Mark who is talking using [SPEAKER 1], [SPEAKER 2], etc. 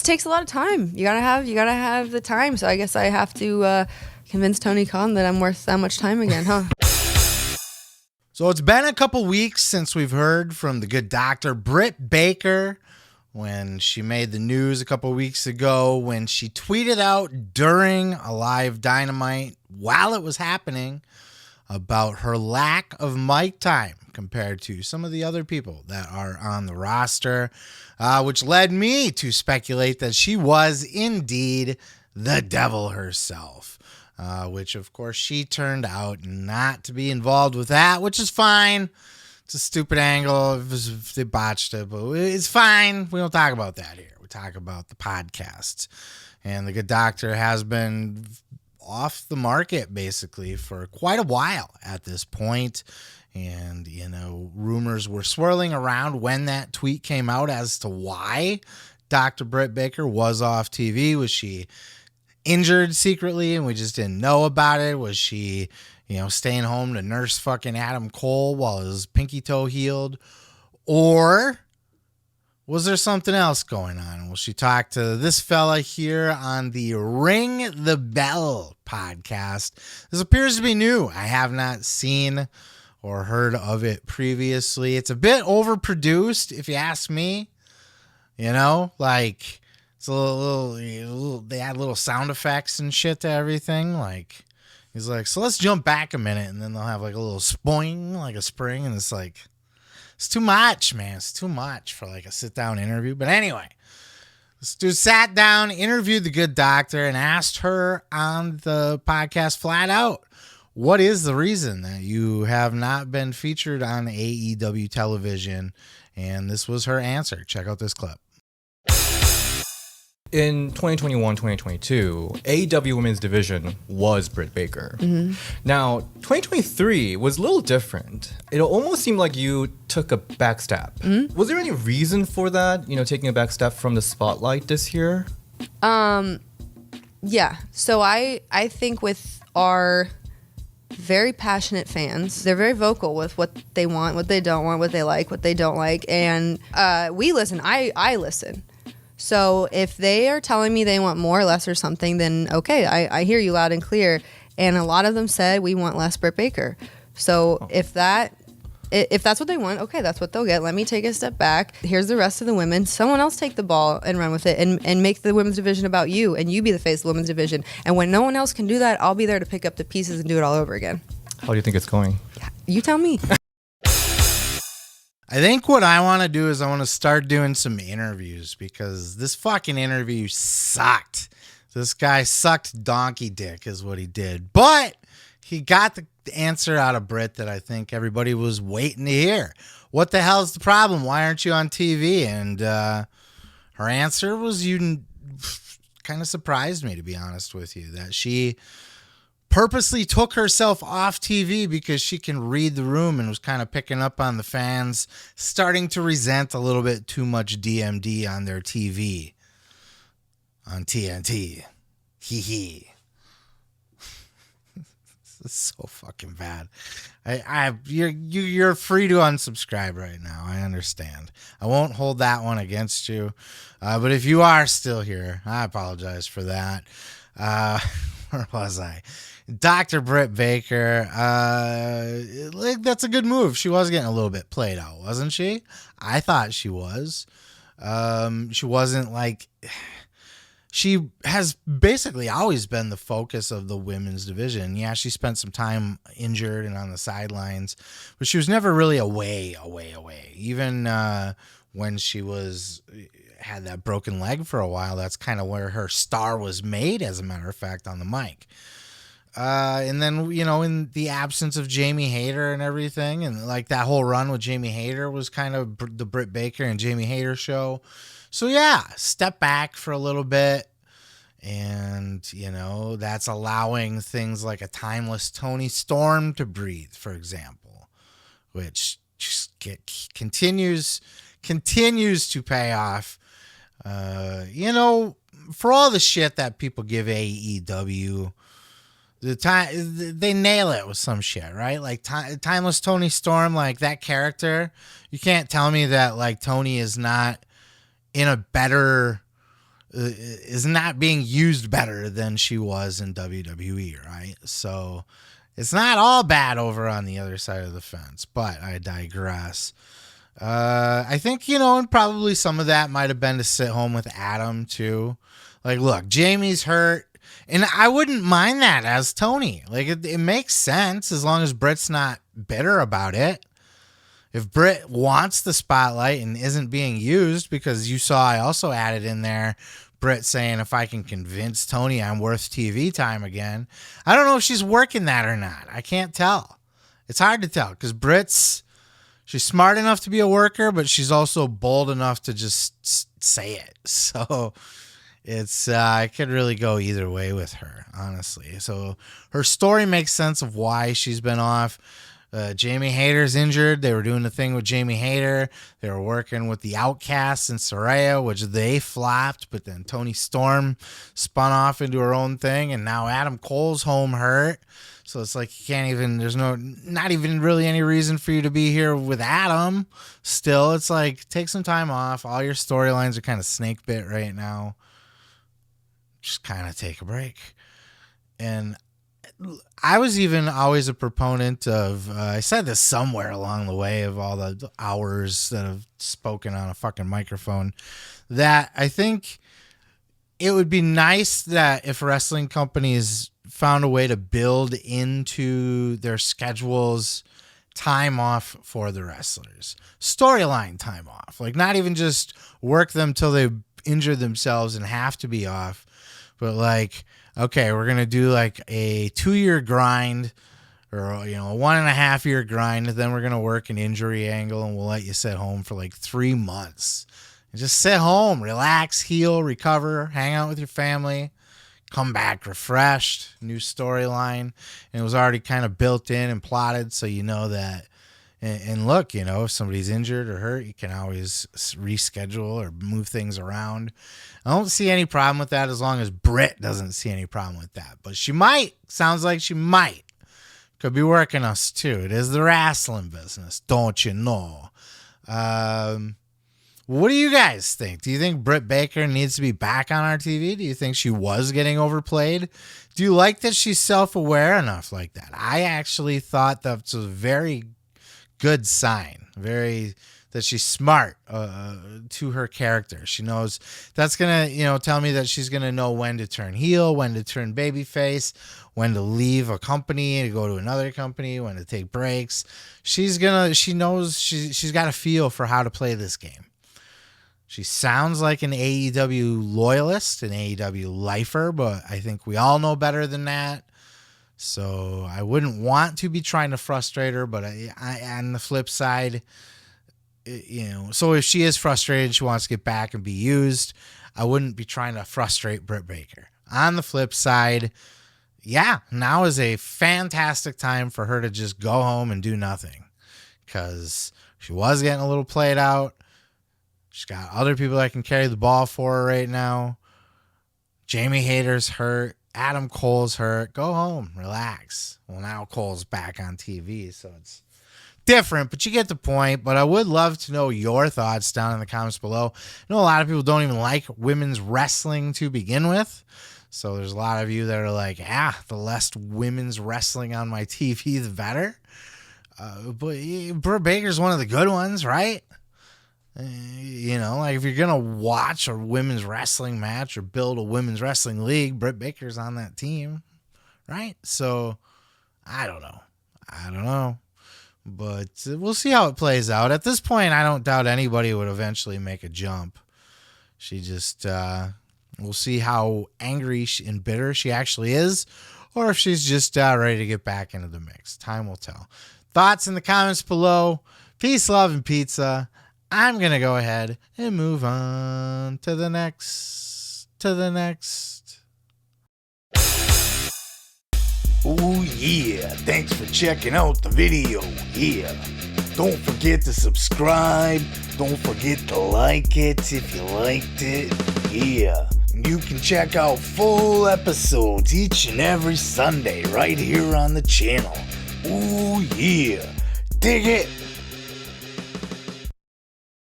[SPEAKER 1] just takes a lot of time. You gotta have the time. So I guess I have to convince Tony Khan that I'm worth that much time again, huh?
[SPEAKER 2] So it's been a couple weeks since we've heard from the good doctor, Britt Baker, when she made the news a couple weeks ago, when she tweeted out during a live Dynamite while it was happening about her lack of mic time compared to some of the other people that are on the roster, which led me to speculate that she was indeed the devil herself. Which, of course, she turned out not to be involved with that, which is fine. It's a stupid angle. They botched it, but it's fine. We don't talk about that here. We talk about the podcast. And the good doctor has been off the market, basically, for quite a while at this point. And, you know, rumors were swirling around when that tweet came out as to why Dr. Britt Baker was off TV. Was she injured secretly and we just didn't know about it? Was she, you know, staying home to nurse fucking Adam Cole while his pinky toe healed? Or was there something else going on? Well, she talked to this fella here on the Ring The Belle podcast. This appears to be new. I have not seen or heard of it previously. It's a bit overproduced, if you ask me. You know, like, it's a little, they add little sound effects and shit to everything. Like, he's like, so let's jump back a minute, and then they'll have like a little spoing, like a spring, and it's like, it's too much, man. It's too much for like a sit-down interview. But anyway, this dude sat down, interviewed the good doctor, and asked her on the podcast flat out, what is the reason that you have not been featured on AEW television? And this was her answer. Check out this clip.
[SPEAKER 3] In 2021-2022, AEW Women's Division was Britt Baker.
[SPEAKER 1] Mm-hmm.
[SPEAKER 3] Now, 2023 was a little different. It almost seemed like you took a backstep.
[SPEAKER 1] Mm-hmm.
[SPEAKER 3] Was there any reason for that, you know, taking a backstep from the spotlight this year?
[SPEAKER 1] Yeah. So I think with our very passionate fans, they're very vocal with what they want, what they don't want, what they like, what they don't like. And we listen. I listen. So if they are telling me they want more or less or something, then okay, I hear you loud and clear. And a lot of them said we want less Britt Baker. So if that's what they want, okay, that's what they'll get. Let me take a step back. Here's the rest of the women. Someone else take the ball and run with it and make the women's division about you, and you be the face of the women's division. And when no one else can do that, I'll be there to pick up the pieces and do it all over again.
[SPEAKER 3] How do you think it's going?
[SPEAKER 1] You tell me.
[SPEAKER 2] I think what I want to do is I want to start doing some interviews, because this fucking interview sucked. This guy sucked donkey dick is what he did. But he got the answer out of Britt that I think everybody was waiting to hear. What the hell's the problem? Why aren't you on TV? And her answer was, you kind of surprised me, to be honest with you, that she purposely took herself off TV because she can read the room and was kind of picking up on the fans starting to resent a little bit too much DMD on their TV on TNT. Hee hee. It's so fucking bad. You're free to unsubscribe right now. I understand. I won't hold that one against you. But if you are still here, I apologize for that. Where was I? Dr. Britt Baker, that's a good move. She was getting a little bit played out, wasn't she? I thought she was. She wasn't like... She has basically always been the focus of the women's division. Yeah, she spent some time injured and on the sidelines, but she was never really away. Even when she had that broken leg for a while, that's kind of where her star was made, as a matter of fact, on the mic. And then, you know, in the absence of Jamie Hayter and everything, and like that whole run with Jamie Hayter was kind of the Britt Baker and Jamie Hayter show. So yeah, step back for a little bit. And, you know, that's allowing things like a timeless Toni Storm to breathe, for example, which just continues to pay off. You know, for all the shit that people give AEW, they nail it with some shit, right? Like timeless Toni Storm, like that character. You can't tell me that like Toni is not in a better is not being used better than she was in WWE, right? So it's not all bad over on the other side of the fence, but I digress. I think, and probably some of that might have been to sit home with Adam too. Like, look, Jamie's hurt, and I wouldn't mind that as Tony. Like, it makes sense as long as Britt's not bitter about it. If Britt wants the spotlight and isn't being used, because you saw I also added in there Britt saying, if I can convince Tony I'm worth TV time again. I don't know if she's working that or not. I can't tell. It's hard to tell because she's smart enough to be a worker, but she's also bold enough to just say it. So it could really go either way with her, honestly. So her story makes sense of why she's been off. Jamie Hayter's injured. They were doing the thing with Jamie Hayter. They were working with the Outcasts and Saraya, which they flopped, but then Toni Storm spun off into her own thing, and now Adam Cole's home hurt. So it's like there's not even really any reason for you to be here with Adam. Still, it's like, take some time off. All your storylines are kind of snake bit right now. Just kind of take a break. And I was even always a proponent of, I said this somewhere along the way of all the hours that I've spoken on a fucking microphone, that I think it would be nice that if wrestling companies found a way to build into their schedules time off for the wrestlers, storyline time off, like not even just work them till they injure themselves and have to be off, but like, okay, we're going to do like a 2-year grind or, a 1.5 year grind. And then we're going to work an injury angle and we'll let you sit home for like 3 months and just sit home, relax, heal, recover, hang out with your family, come back refreshed, new storyline. And it was already kind of built in and plotted. So, that, and look, if somebody's injured or hurt, you can always reschedule or move things around. I don't see any problem with that as long as Britt doesn't see any problem with that. But she might. Sounds like she might. Could be working us too. It is the wrestling business, don't you know? What do you guys think? Do you think Britt Baker needs to be back on our TV? Do you think she was getting overplayed? Do you like that she's self-aware enough like that? I actually thought that was a very good sign. That she's smart to her character. She knows that's going to, tell me that she's going to know when to turn heel, when to turn babyface, when to leave a company to go to another company, when to take breaks. She knows she's got a feel for how to play this game. She sounds like an AEW loyalist, an AEW lifer, but I think we all know better than that. So I wouldn't want to be trying to frustrate her, but on the flip side, so if she is frustrated, she wants to get back and be used, I wouldn't be trying to frustrate Britt Baker. On the flip side, now is a fantastic time for her to just go home and do nothing, because she was getting a little played out. She's got other people that can carry the ball for her right now. Jamie Hayter's hurt. Adam Cole's hurt. Go home, relax. Well, now Cole's back on TV, so it's different, but you get the point. But I would love to know your thoughts down in the comments below. I know a lot of people don't even like women's wrestling to begin with. So there's a lot of you that are like, the less women's wrestling on my TV, the better. But Britt Baker's one of the good ones, right? Like if you're going to watch a women's wrestling match or build a women's wrestling league, Britt Baker's on that team, right? So I don't know. But we'll see how it plays out. At this point, I don't doubt anybody would eventually make a jump. She just, we'll see how angry and bitter she actually is, or if she's just ready to get back into the mix. Time will tell. Thoughts in the comments below. Peace, love, and pizza. I'm going to go ahead and move on to the next.
[SPEAKER 4] Oh yeah, thanks for checking out the video. Yeah, don't forget to subscribe. Don't forget to like it if you liked it. Yeah, and you can check out full episodes each and every Sunday right here on the channel. Oh yeah, dig it.